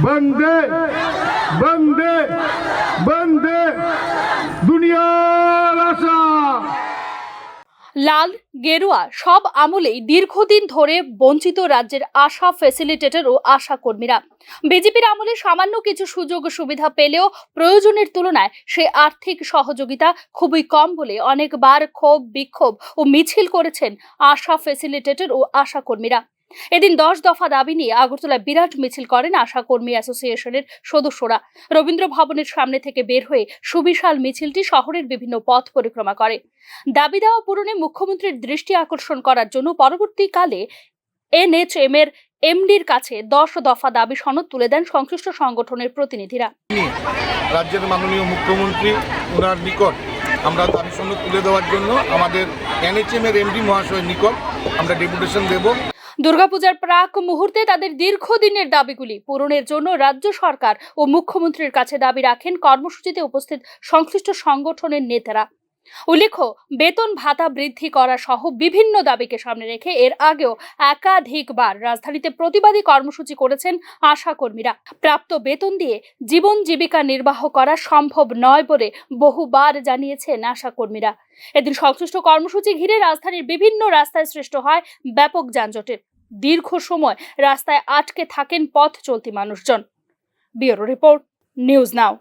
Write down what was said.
বন্দে বন্দে বন্দে দুনিয়ার আশা। লাল গেরুয়া সব আমলেই দীর্ঘদিন ধরে বঞ্চিত রাজ্যের আশা ফ্যাসিলিটেটর ও আশা কর্মীরা। বিজেপির আমলে সামান্য কিছু সুযোগ সুবিধা পেলেও প্রয়োজনের তুলনায় সে আর্থিক সহযোগিতা খুবই কম বলে অনেকবার ক্ষোভ বিক্ষোভ ও মিছিল করেছেন আশা ফ্যাসিলিটেটর ও আশা কর্মীরা। এদিন 10 দফা দাবি নিয়ে আগরতলায় বিরাট মিছিল করেন আশা কর্মী অ্যাসোসিয়েশনের সদস্যরা। রবীন্দ্র ভবনের সামনে থেকে বের হয়ে সুবিশাল মিছিলটি শহরের বিভিন্ন পথ পরিক্রমা করে। দাবি দেওয়া পূরণে মুখ্যমন্ত্রীর দৃষ্টি আকর্ষণ করার জন্য পরবর্তীকালে এনএচএম এর এমডির কাছে 10 দফা দাবি সনদ তুলে দেন সংশ্লিষ্ট সংগঠনের প্রতিনিধিরা। রাজ্যের মাননীয় মুখ্যমন্ত্রী ওনার নিকট আমরা দাবি সনদ তুলে দেওয়ার জন্য আমাদের এনএচএম এর এমডি মহাশয়ের নিকট আমরা ডেপুটেশন দেব। দুর্গাপূজার প্রাক মুহূর্তে তাদের দীর্ঘদিনের দাবিগুলি পূরণের জন্য রাজ্য সরকার ও মুখ্যমন্ত্রীর কাছে দাবি রাখেন কর্মসূচিতে উপস্থিত সংশ্লিষ্ট সংগঠনের নেতারা। উল্লেখ্য, বেতন ভাতা বৃদ্ধি করা সহ বিভিন্ন দাবিকে সামনে রেখে এর আগেও একাধিকবার রাজধানীতে প্রতিবাদী কর্মসূচি করেছেন আশা কর্মীরা। প্রাপ্ত বেতন দিয়ে জীবন জীবিকা নির্বাহ করা সম্ভব নয় বলে বহুবার জানিয়েছেন আশা কর্মীরা। এদিন সংশ্লিষ্ট কর্মসূচি ঘিরে রাজধানীর বিভিন্ন রাস্তায় সৃষ্টি হয় ব্যাপক যানজটের। দীর্ঘ সময় রাস্তায় আটকে থাকেন পথ চলতি মানুষজন। Bureau report, news now.